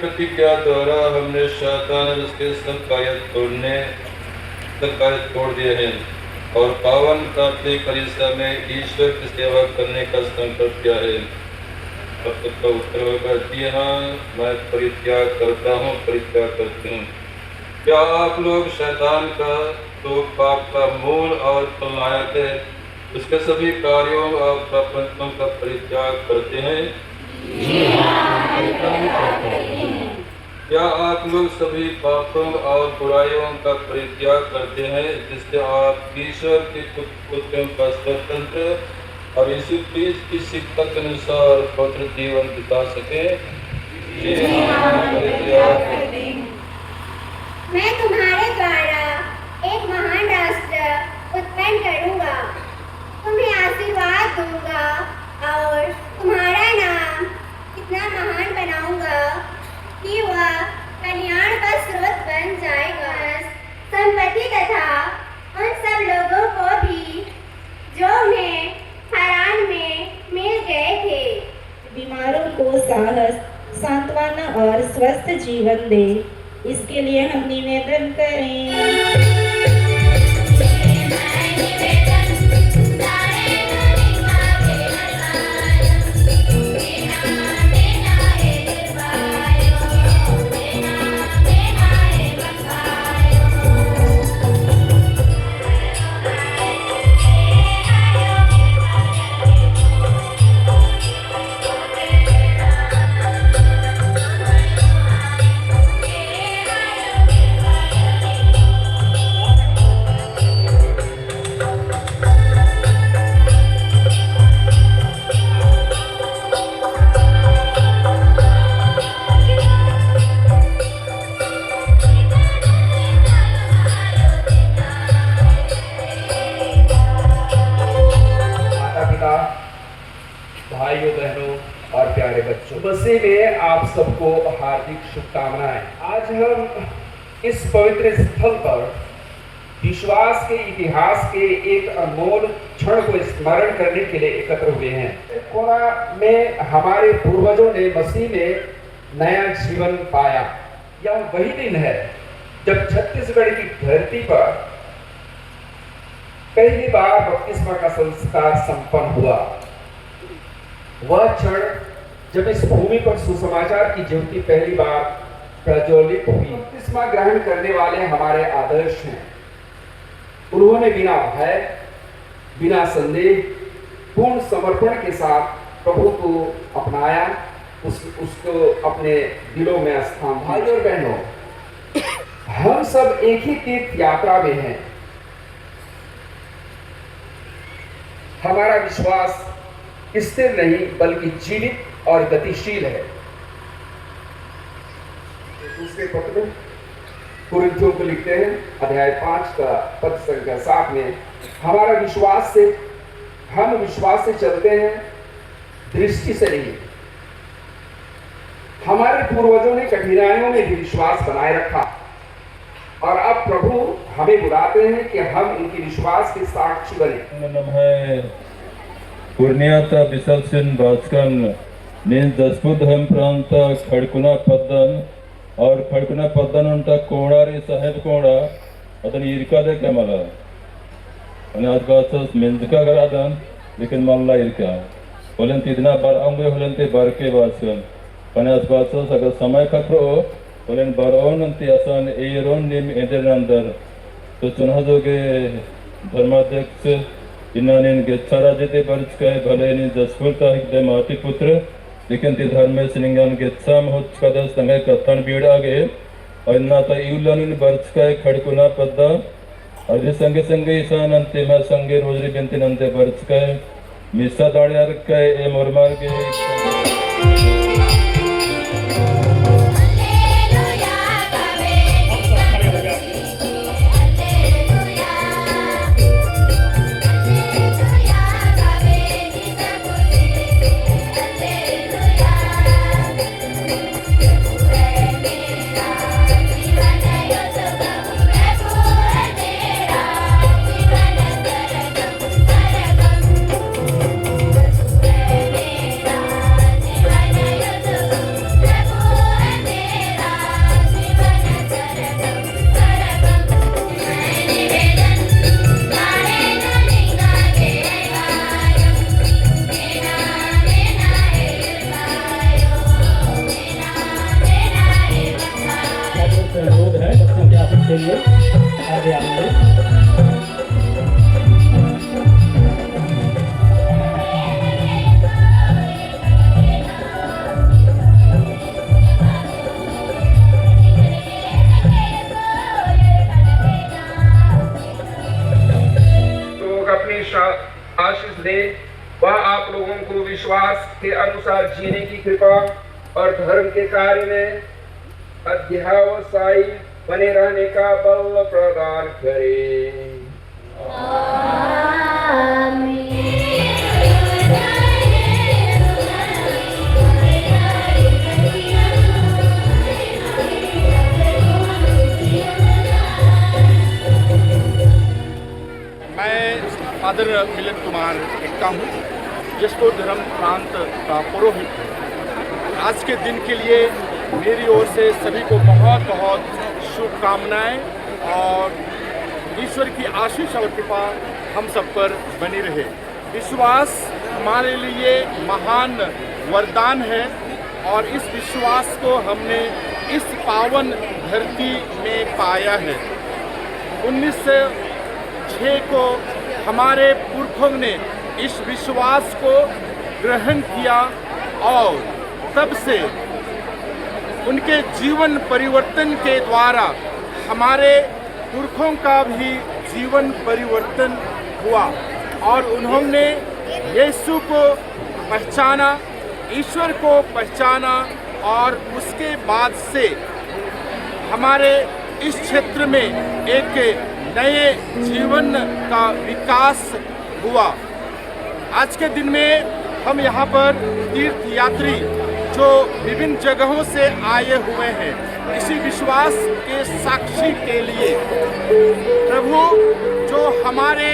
प्रतिज्ञा द्वारा हमने शैतान और उसके सब कायद तोड़ दिए हैं और पावन प्रार्थना कलीसिया में ईश्वर की सेवा करने का संकल्प किया है। तब तक का उत्तर होगा जी हाँ, मैं परित्याग करता हूँ, परित्याग करती हूँ। क्या आप लोग शैतान का तो पाप का मूल और फलनायक है, उसके सभी कार्यों और प्रपंचों का परित्याग करते हैं? क्या आप लोग सभी पापों और बुराइयों का परित्याग करते हैं जिससे आप ईश्वर के पुत्रों का स्वतंत्र और यीशु क्रिस्त की शिक्षा के अनुसार पवित्र जीवन बिता सके? मैं तुम्हारे द्वारा एक महान राष्ट्र उत्पन्न करूंगा, तुम्हें आशीर्वाद दूंगा और तुम्हारा नाम इतना महान बनाऊंगा कि वह कल्याण का स्रोत बन जाएगा। संपत्ति तथा उन सब लोगों को भी जो उन्हें हरान में मिल गए थे। बीमारों को साहस, सांत्वना और स्वस्थ जीवन दे, इसके लिए हम निवेदन करें। भाइयों बहनों और प्यारे बच्चों, मसीह में आप सबको हार्दिक शुभकामनाएं। आज हम इस पवित्र स्थल पर विश्वास के इतिहास के एक अनमोल क्षण को स्मरण करने के लिए एकत्र हुए हैं। कोरोना में हमारे पूर्वजों ने मसीह में नया जीवन पाया। यह वही दिन है जब छत्तीसगढ़ की धरती पर पहली बार बपतिस्मा का संस्कार संपन्न हुआ। वह क्षण जब इस भूमि पर सुसमाचार की ज्योति पहली बार प्रज्वलित हुई। बपतिस्मा ग्रहण करने वाले हमारे आदर्श हैं। उन्होंने बिना भय, बिना संदेह, पूर्ण समर्पण के साथ प्रभु को अपनाया, उसको अपने दिलों में स्थान। भाई और बहनों, हम सब एक ही तीर्थ यात्रा में हैं। हमारा विश्वास स्थिर नहीं बल्कि जीवित और गतिशील है। दूसरे पत्र कुरिन्थियों को लिखते हैं, अध्याय 5 का पद संख्या 7 में, हम विश्वास से चलते हैं, दृष्टि से नहीं। हमारे पूर्वजों ने कठिनाइयों में भी विश्वास बनाए रखा और अब प्रभु हमें बुलाते हैं कि हम इनकी विश्वास के साक्षी बने। पूर्णियाता बिसलसिन बास्कन नीन दसपुदहम प्रांत खड़कुना पद्दन और खड़कुना पद्दन उनता कोणारी साहेब कोणा अतन इरका के मला आणि आज बासस मेंजका गरादन लेकिन मल्ला इरका होलन तिदना बार अंगे होलन ते बारके बासन पण आज बासस अगर समय खतरो होलन बारोन अंति असन एरोन निम एदरनंदर तो चुना जोगे धर्माध्यक्ष इन्होंने गेच्छारा जेते बर्च का भले ने जसपुरता एकदम माटी पुत्र लेकिन ते धर्म में सिंगन गेच्छा महोत्सव का दस संगे कथन बीड़ आगे और इन्ना ता यूलानी बर्च का खड़कुना पद्दा और ये संगे संगे ईशान अंते में संगे रोजरी बेंती नंते बर्च का मिस्सा दाड़ियार का ए मोरमार के विश्वास के अनुसार जीने की कृपा और धर्म के कार्य में अध्यावसायी बने रहने का बल प्रदान करे। फादर मिलन कुमार एकता हूँ, जसपुर धर्म प्रांत का पुरोहित हूँ। आज के दिन के लिए मेरी ओर से सभी को बहुत बहुत शुभकामनाएं और ईश्वर की आशीष और कृपा हम सब पर बनी रहे। विश्वास हमारे लिए महान वरदान है और इस विश्वास को हमने इस पावन धरती में पाया है। 1906 को हमारे पुरखों ने इस विश्वास को ग्रहण किया और तब से उनके जीवन परिवर्तन के द्वारा हमारे पुरखों का भी जीवन परिवर्तन हुआ और उन्होंने यीशु को पहचाना, ईश्वर को पहचाना और उसके बाद से हमारे इस क्षेत्र में एक नए जीवन का विकास हुआ। आज के दिन में हम यहाँ पर तीर्थ यात्री जो विभिन्न जगहों से आए हुए हैं, इसी विश्वास के साक्षी के लिए प्रभु जो हमारे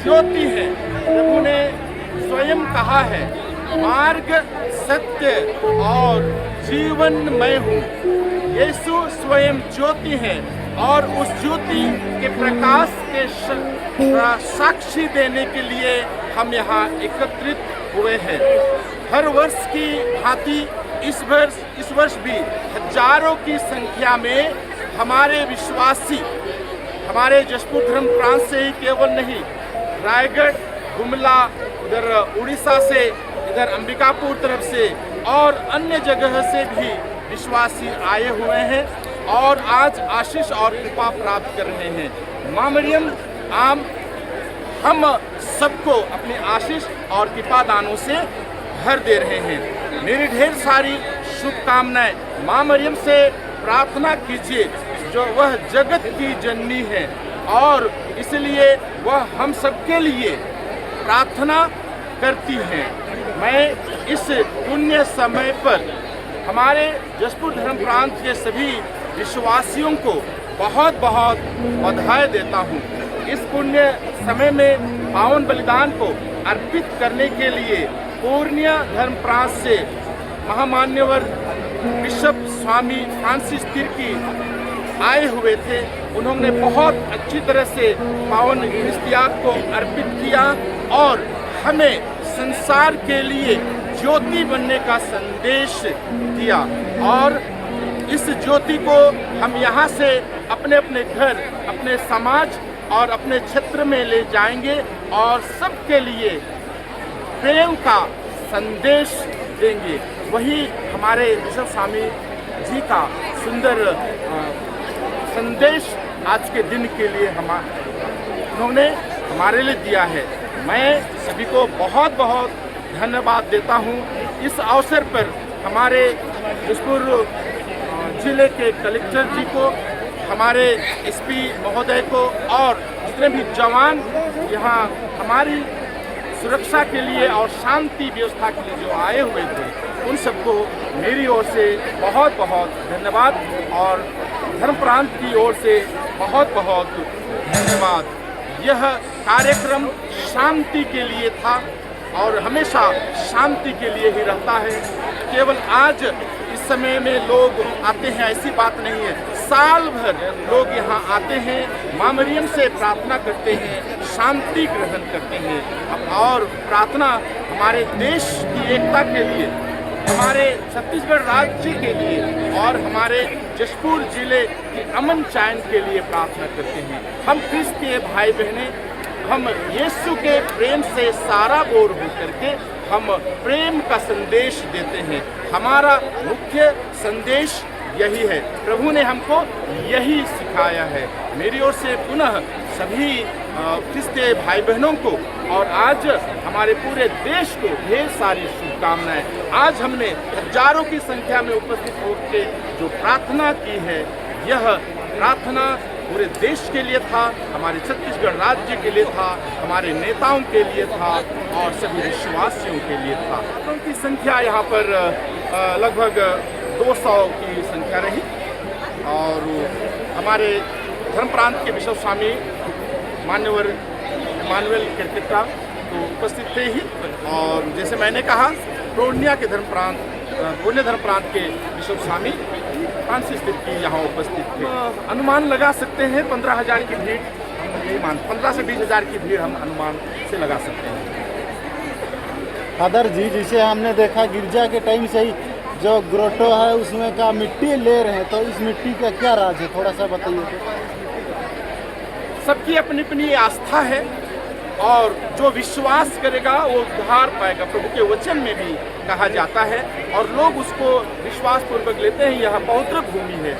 ज्योति हैं, प्रभु ने स्वयं कहा है, मार्ग सत्य और जीवन मैं हूँ। यीशु स्वयं ज्योति है और उस ज्योति के प्रकाश के साक्षी देने के लिए हम यहाँ एकत्रित हुए हैं। हर वर्ष की भांति इस वर्ष भी हजारों की संख्या में हमारे विश्वासी हमारे जसपुर धर्म प्रांत से ही केवल नहीं, रायगढ़, गुमला, उधर उड़ीसा से, इधर अंबिकापुर तरफ से और अन्य जगह से भी विश्वासी आए हुए हैं और आज आशीष और कृपा प्राप्त कर रहे हैं। माँ मरियम हम सबको अपनी आशीष और कृपा दानों से भर दे रहे हैं। मेरी ढेर सारी शुभकामनाएं। माँ मरियम से प्रार्थना कीजिए, जो वह जगत की जननी है और इसलिए वह हम सबके लिए प्रार्थना करती हैं। मैं इस पुण्य समय पर हमारे जसपुर धर्म प्रांत के सभी विश्वासियों को बहुत बहुत बधाई देता हूँ। इस पुण्य समय में पावन बलिदान को अर्पित करने के लिए पूर्णिया धर्म प्रांत से महामान्यवर बिशप स्वामी फ्रांसिस तिर्की आए हुए थे। उन्होंने बहुत अच्छी तरह से पावन इस्तियाक को अर्पित किया और हमें संसार के लिए ज्योति बनने का संदेश दिया और इस ज्योति को हम यहाँ से अपने अपने घर, अपने समाज और अपने क्षेत्र में ले जाएंगे और सबके लिए प्रेम का संदेश देंगे। वही हमारे बिशप स्वामी जी का सुंदर संदेश आज के दिन के लिए उन्होंने हमारे लिए दिया है। मैं सभी को बहुत बहुत धन्यवाद देता हूँ। इस अवसर पर हमारे जसपुर जिले के कलेक्टर जी को, हमारे एसपी महोदय को और जितने भी जवान यहाँ हमारी सुरक्षा के लिए और शांति व्यवस्था के लिए जो आए हुए थे, उन सबको मेरी ओर से बहुत बहुत धन्यवाद और धर्म प्रांत की ओर से बहुत बहुत धन्यवाद। यह कार्यक्रम शांति के लिए था और हमेशा शांति के लिए ही रहता है। केवल आज इस समय में लोग आते हैं ऐसी बात नहीं है, साल भर लोग यहाँ आते हैं, माँ मरियम से प्रार्थना करते हैं, शांति ग्रहण करते हैं और प्रार्थना हमारे देश की एकता के लिए, हमारे छत्तीसगढ़ राज्य के लिए और हमारे जसपुर जिले के अमन चैन के लिए प्रार्थना करते हैं। हम क्रिस्तीय भाई बहनें, हम यीशु के प्रेम से सारा बोर होकर के हम प्रेम का संदेश देते हैं। हमारा मुख्य संदेश यही है, प्रभु ने हमको यही सिखाया है। मेरी ओर से पुनः सभी क्रिस्तीय भाई बहनों को और आज हमारे पूरे देश को ढेर सारी शुभकामनाएं। आज हमने हजारों की संख्या में उपस्थित होकर जो प्रार्थना की है, यह प्रार्थना पूरे देश के लिए था, हमारे छत्तीसगढ़ राज्य के लिए था, हमारे नेताओं के लिए था और सभी विश्वासियों के लिए था। उनकी संख्या यहाँ पर लगभग 200 की संख्या रही और हमारे धर्म प्रांत के बिशप स्वामी मान्यवर इमानुएल किरकिट्टा तो उपस्थित थे ही, और जैसे मैंने कहा पूर्णिया के धर्म प्रांत के बिशप स्वामी फ्रांसिस तिर्की यहाँ उपस्थित थे। अनुमान लगा सकते हैं 15,000 की भीड़, यही 15 से 20,000 की भीड़ हम अनुमान से लगा सकते हैं। फादर जी, जिसे हमने देखा गिरजा के टाइम से ही जो ग्रोटो है उसमें का मिट्टी ले रहे हैं, तो इस मिट्टी का क्या राज है, थोड़ा सा बताइए। सबकी अपनी अपनी आस्था है और जो विश्वास करेगा वो उद्धार पाएगा। प्रभु के वचन में भी कहा जाता है और लोग उसको विश्वास पूर्वक लेते हैं। यह पवित्र भूमि है,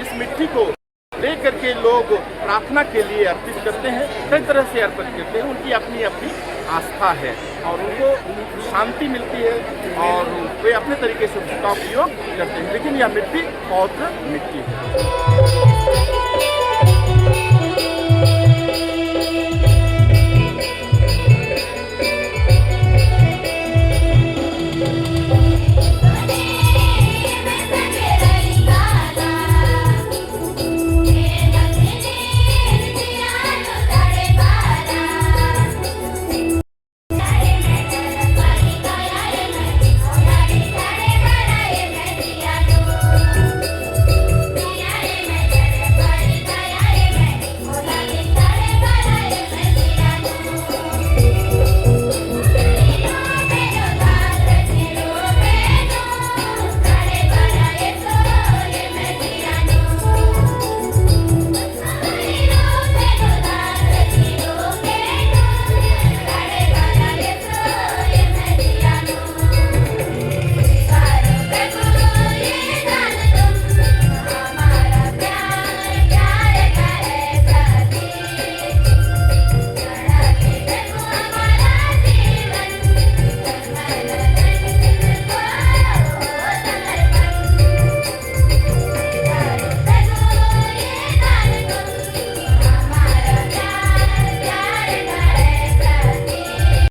इस मिट्टी को लेकर के लोग प्रार्थना के लिए अर्पित करते हैं, कई तरह से अर्पित करते हैं। उनकी अपनी अपनी आस्था है और उनको शांति मिलती है और वे अपने तरीके से उसका उपयोग करते हैं, लेकिन यह मिट्टी पवित्र मिट्टी है।